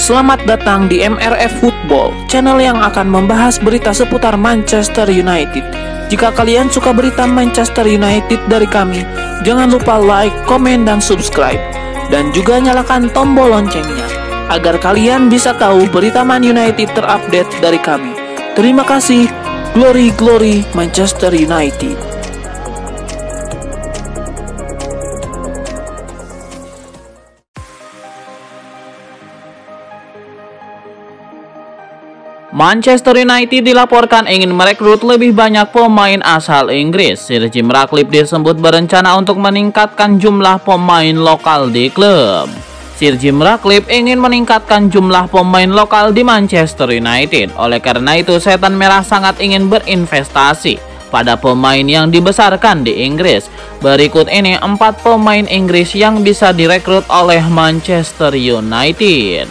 Selamat datang di MRF Football, channel yang akan membahas berita seputar Manchester United. Jika kalian suka berita Manchester United dari kami, jangan lupa like, komen, dan subscribe. Dan juga nyalakan tombol loncengnya, agar kalian bisa tahu berita Man United terupdate dari kami. Terima kasih, Glory Glory Manchester United. Manchester United dilaporkan ingin merekrut lebih banyak pemain asal Inggris. Sir Jim Ratcliffe disebut berencana untuk meningkatkan jumlah pemain lokal di klub. Sir Jim Ratcliffe ingin meningkatkan jumlah pemain lokal di Manchester United. Oleh karena itu, Setan Merah sangat ingin berinvestasi pada pemain yang dibesarkan di Inggris. Berikut ini 4 pemain Inggris yang bisa direkrut oleh Manchester United.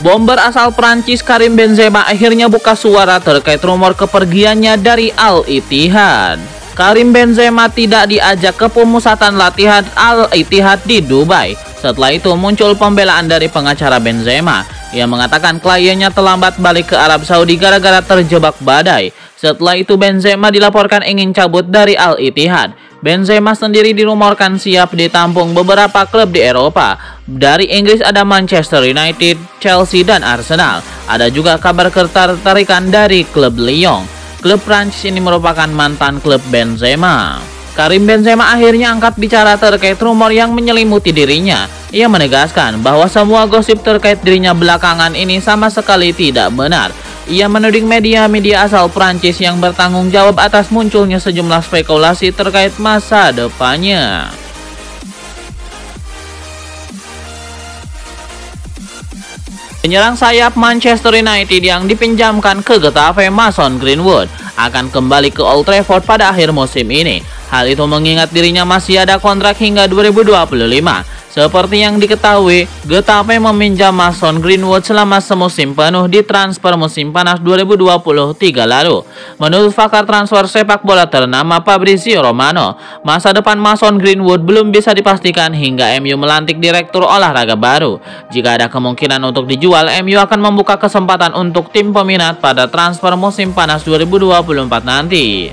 Bomber asal Prancis Karim Benzema akhirnya buka suara terkait rumor kepergiannya dari Al Ittihad. Karim Benzema tidak diajak ke pemusatan latihan Al Ittihad di Dubai. Setelah itu muncul pembelaan dari pengacara Benzema. Ia mengatakan kliennya terlambat balik ke Arab Saudi gara-gara terjebak badai. Setelah itu Benzema dilaporkan ingin cabut dari Al Ittihad. Benzema sendiri dirumorkan siap ditampung beberapa klub di Eropa. Dari Inggris ada Manchester United, Chelsea, dan Arsenal. Ada juga kabar ketertarikan dari klub Lyon. Klub Prancis ini merupakan mantan klub Benzema. Karim Benzema akhirnya angkat bicara terkait rumor yang menyelimuti dirinya. Ia menegaskan bahwa semua gosip terkait dirinya belakangan ini sama sekali tidak benar. Ia menuding media-media asal Prancis yang bertanggung jawab atas munculnya sejumlah spekulasi terkait masa depannya. Penyerang sayap Manchester United yang dipinjamkan ke Getafe, Mason Greenwood, akan kembali ke Old Trafford pada akhir musim ini. Hal itu mengingat dirinya masih ada kontrak hingga 2025. Seperti yang diketahui, Getafe meminjam Mason Greenwood selama semusim penuh di transfer musim panas 2023 lalu. Menurut pakar transfer sepak bola ternama Fabrizio Romano, masa depan Mason Greenwood belum bisa dipastikan hingga MU melantik direktur olahraga baru. Jika ada kemungkinan untuk dijual, MU akan membuka kesempatan untuk tim peminat pada transfer musim panas 2024 nanti.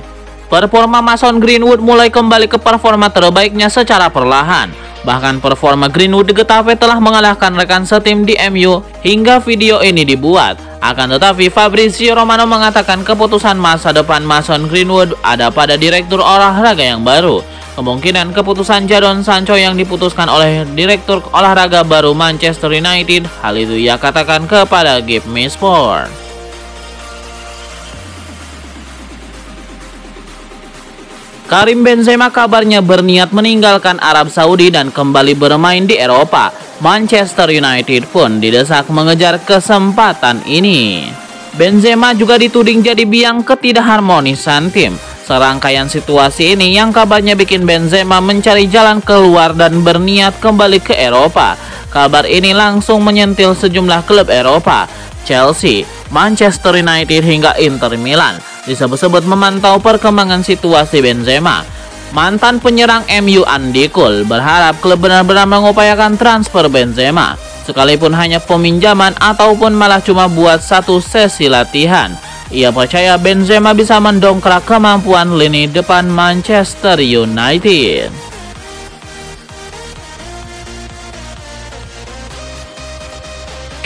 Performa Mason Greenwood mulai kembali ke performa terbaiknya secara perlahan. Bahkan performa Greenwood di Getafe telah mengalahkan rekan setim di MU hingga video ini dibuat. Akan tetapi Fabrizio Romano mengatakan keputusan masa depan Mason Greenwood ada pada direktur olahraga yang baru. Kemungkinan keputusan Jadon Sancho yang diputuskan oleh direktur olahraga baru Manchester United. Hal itu ia katakan kepada Give Me Sport. Karim Benzema kabarnya berniat meninggalkan Arab Saudi dan kembali bermain di Eropa. Manchester United pun didesak mengejar kesempatan ini. Benzema juga dituding jadi biang ketidakharmonisan tim. Serangkaian situasi ini yang kabarnya bikin Benzema mencari jalan keluar dan berniat kembali ke Eropa. Kabar ini langsung menyentil sejumlah klub Eropa, Chelsea, Manchester United hingga Inter Milan. Disebut-sebut memantau perkembangan situasi Benzema. Mantan penyerang MU Andy Cole berharap klub benar-benar mengupayakan transfer Benzema, sekalipun hanya peminjaman ataupun malah cuma buat satu sesi latihan. Ia percaya Benzema bisa mendongkrak kemampuan lini depan Manchester United.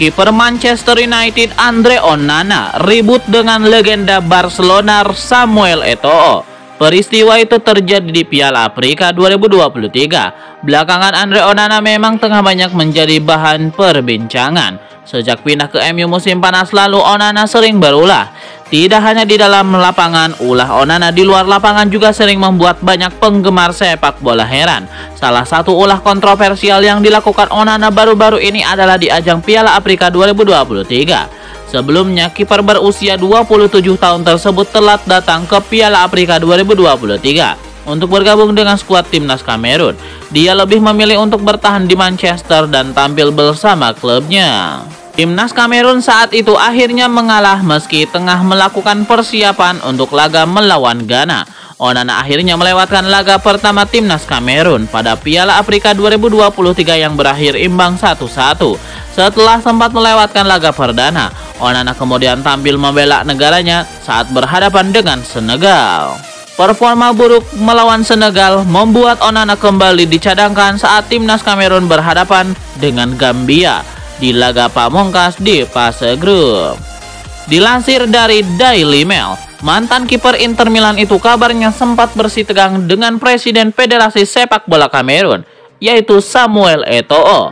Kiper Manchester United Andre Onana ribut dengan legenda Barcelona Samuel Eto'o. Peristiwa itu terjadi di Piala Afrika 2023. Belakangan Andre Onana memang tengah banyak menjadi bahan perbincangan. Sejak pindah ke MU musim panas lalu, Onana sering berulah. Tidak hanya di dalam lapangan, ulah Onana di luar lapangan juga sering membuat banyak penggemar sepak bola heran. Salah satu ulah kontroversial yang dilakukan Onana baru-baru ini adalah di ajang Piala Afrika 2023. Sebelumnya, kiper berusia 27 tahun tersebut telah datang ke Piala Afrika 2023 untuk bergabung dengan skuad timnas Kamerun. Dia lebih memilih untuk bertahan di Manchester dan tampil bersama klubnya. Timnas Kamerun saat itu akhirnya mengalah meski tengah melakukan persiapan untuk laga melawan Ghana. Onana akhirnya melewatkan laga pertama timnas Kamerun pada Piala Afrika 2023 yang berakhir imbang 1-1. Setelah sempat melewatkan laga perdana, Onana kemudian tampil membela negaranya saat berhadapan dengan Senegal. Performa buruk melawan Senegal membuat Onana kembali dicadangkan saat timnas Kamerun berhadapan dengan Gambia di laga pamungkas di fase grup. Dilansir dari Daily Mail, mantan kiper Inter Milan itu kabarnya sempat bersitegang dengan Presiden Federasi Sepak Bola Kamerun, yaitu Samuel Eto'o.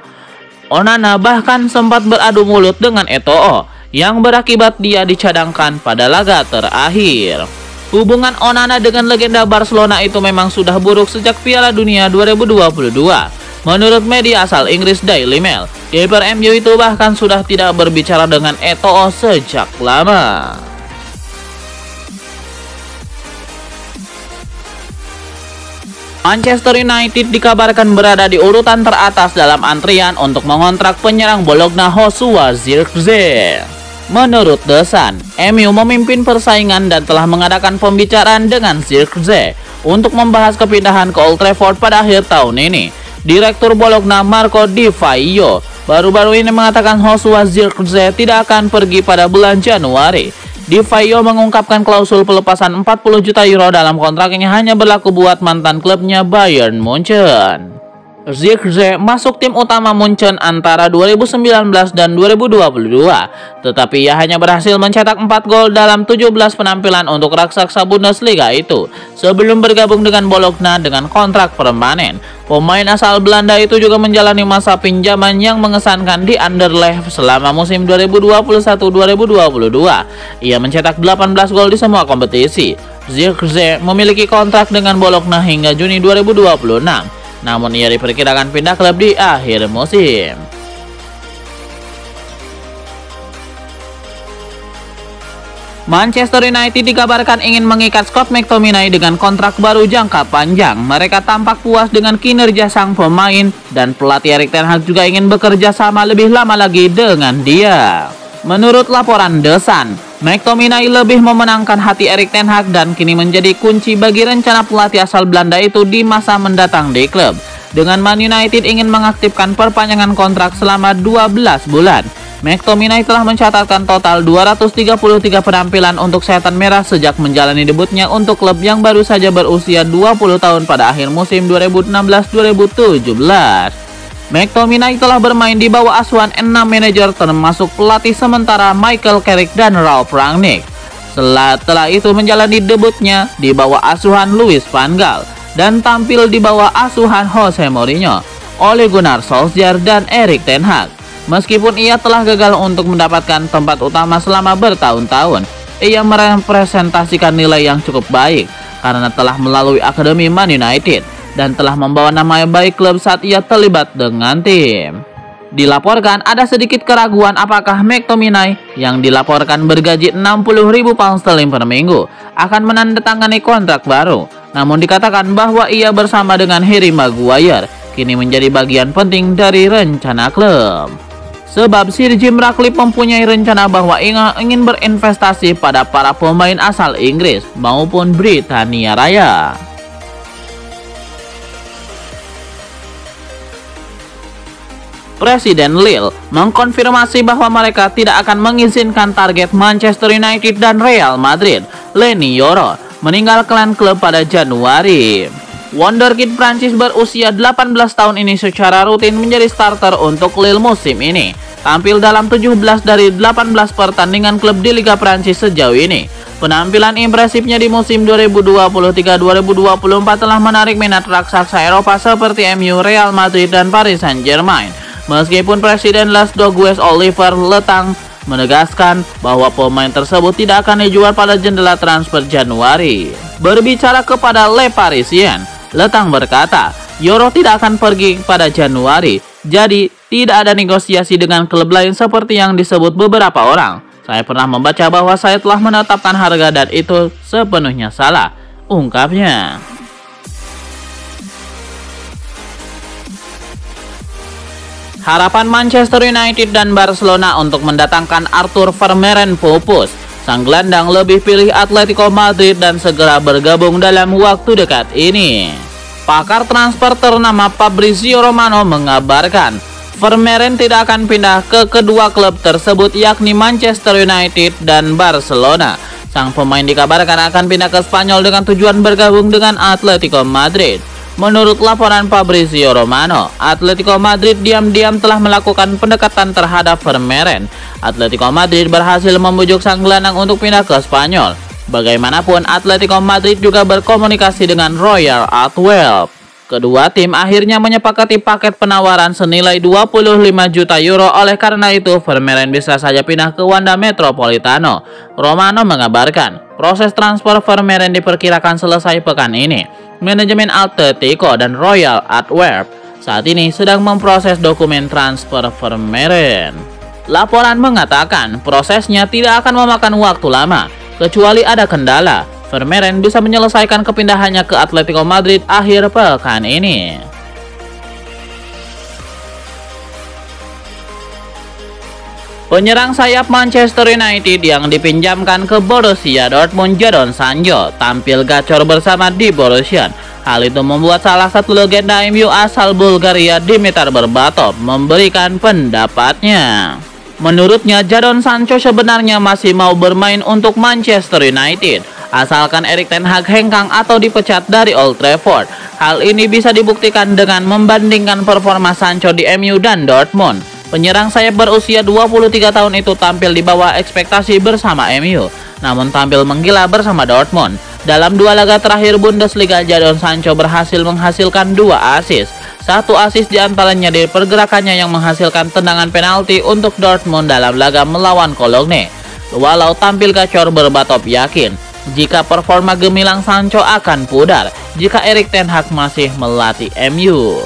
Onana bahkan sempat beradu mulut dengan Eto'o, yang berakibat dia dicadangkan pada laga terakhir. Hubungan Onana dengan legenda Barcelona itu memang sudah buruk sejak Piala Dunia 2022. Menurut media asal Inggris Daily Mail, kiper MU itu bahkan sudah tidak berbicara dengan Eto'o sejak lama. Manchester United dikabarkan berada di urutan teratas dalam antrian untuk mengontrak penyerang Bologna Joshua Zirkzee. Menurut The Sun, MU memimpin persaingan dan telah mengadakan pembicaraan dengan Zirkzee untuk membahas kepindahan ke Old Trafford pada akhir tahun ini. Direktur Bologna Marco Di Vaio baru-baru ini mengatakan Joshua Zirkzee tidak akan pergi pada bulan Januari. Di Vaio mengungkapkan klausul pelepasan 40 juta euro dalam kontraknya hanya berlaku buat mantan klubnya Bayern Munchen. Zirkzee masuk tim utama Munchen antara 2019 dan 2022, tetapi ia hanya berhasil mencetak 4 gol dalam 17 penampilan untuk raksasa Bundesliga itu sebelum bergabung dengan Bologna dengan kontrak permanen. Pemain asal Belanda itu juga menjalani masa pinjaman yang mengesankan di Anderlecht selama musim 2021-2022. Ia mencetak 18 gol di semua kompetisi. Zirkzee memiliki kontrak dengan Bologna hingga Juni 2026. Namun ia diperkirakan pindah klub di akhir musim. Manchester United dikabarkan ingin mengikat Scott McTominay dengan kontrak baru jangka panjang. Mereka tampak puas dengan kinerja sang pemain dan pelatih Erik ten Hag juga ingin bekerja sama lebih lama lagi dengan dia. Menurut laporan The Sun, McTominay lebih memenangkan hati Erik ten Hag dan kini menjadi kunci bagi rencana pelatih asal Belanda itu di masa mendatang di klub. Dengan Man United ingin mengaktifkan perpanjangan kontrak selama 12 bulan, McTominay telah mencatatkan total 233 penampilan untuk Setan Merah sejak menjalani debutnya untuk klub yang baru saja berusia 20 tahun pada akhir musim 2016-2017. McTominay telah bermain di bawah asuhan 6 manajer termasuk pelatih sementara Michael Carrick dan Ralf Rangnick. Setelah itu menjalani debutnya di bawah asuhan Louis van Gaal dan tampil di bawah asuhan Jose Mourinho, Ole Gunnar Solskjaer dan Erik ten Hag. Meskipun ia telah gagal untuk mendapatkan tempat utama selama bertahun-tahun, ia merepresentasikan nilai yang cukup baik karena telah melalui akademi Man United dan telah membawa nama baik klub saat ia terlibat dengan tim. Dilaporkan ada sedikit keraguan apakah McTominay yang dilaporkan bergaji 60.000 pound sterling per minggu akan menandatangani kontrak baru. Namun dikatakan bahwa ia bersama dengan Harry Maguire kini menjadi bagian penting dari rencana klub. Sebab Sir Jim Ratcliffe mempunyai rencana bahwa ingin berinvestasi pada para pemain asal Inggris maupun Britania Raya. Presiden Lille mengkonfirmasi bahwa mereka tidak akan mengizinkan target Manchester United dan Real Madrid, Leny Yoro, meninggalkan klub pada Januari. Wonderkid Prancis berusia 18 tahun ini secara rutin menjadi starter untuk Lille musim ini. Tampil dalam 17 dari 18 pertandingan klub di Liga Prancis sejauh ini. Penampilan impresifnya di musim 2023-2024 telah menarik minat raksasa Eropa seperti MU, Real Madrid, dan Paris Saint-Germain. Meskipun Presiden Les Dogues Oliver Letang menegaskan bahwa pemain tersebut tidak akan dijual pada jendela transfer Januari. Berbicara kepada Le Parisien, Letang berkata, Yoro tidak akan pergi pada Januari, jadi tidak ada negosiasi dengan klub lain seperti yang disebut beberapa orang. Saya pernah membaca bahwa saya telah menetapkan harga dan itu sepenuhnya salah, ungkapnya. Harapan Manchester United dan Barcelona untuk mendatangkan Arthur Vermeeren pupus. Sang gelandang lebih pilih Atletico Madrid dan segera bergabung dalam waktu dekat ini. Pakar transfer ternama Fabrizio Romano mengabarkan Vermeeren tidak akan pindah ke kedua klub tersebut, yakni Manchester United dan Barcelona. Sang pemain dikabarkan akan pindah ke Spanyol dengan tujuan bergabung dengan Atletico Madrid. Menurut laporan Fabrizio Romano, Atletico Madrid diam-diam telah melakukan pendekatan terhadap Vermeeren. Atletico Madrid berhasil membujuk sang gelandang untuk pindah ke Spanyol. Bagaimanapun, Atletico Madrid juga berkomunikasi dengan Royal Antwerp. Kedua tim akhirnya menyepakati paket penawaran senilai 25 juta euro. Oleh karena itu, Vermeeren bisa saja pindah ke Wanda Metropolitano. Romano mengabarkan, proses transfer Vermeeren diperkirakan selesai pekan ini. Manajemen Atletico dan Royal Antwerp saat ini sedang memproses dokumen transfer Vermeeren. Laporan mengatakan prosesnya tidak akan memakan waktu lama, kecuali ada kendala. Vermeeren bisa menyelesaikan kepindahannya ke Atletico Madrid akhir pekan ini. Penyerang sayap Manchester United yang dipinjamkan ke Borussia Dortmund, Jadon Sancho, tampil gacor bersama di Borussia. Hal itu membuat salah satu legenda MU asal Bulgaria, Dimitar Berbatov, memberikan pendapatnya. Menurutnya, Jadon Sancho sebenarnya masih mau bermain untuk Manchester United, asalkan Erik ten Hag hengkang atau dipecat dari Old Trafford. Hal ini bisa dibuktikan dengan membandingkan performa Sancho di MU dan Dortmund. Penyerang sayap berusia 23 tahun itu tampil di bawah ekspektasi bersama MU, namun tampil menggila bersama Dortmund. Dalam 2 laga terakhir Bundesliga, Jadon Sancho berhasil menghasilkan 2 assist. 1 assist diantaranya dari pergerakannya yang menghasilkan tendangan penalti untuk Dortmund dalam laga melawan Cologne. Walau tampil gacor, Berbatov yakin jika performa gemilang Sancho akan pudar jika Erik ten Hag masih melatih MU.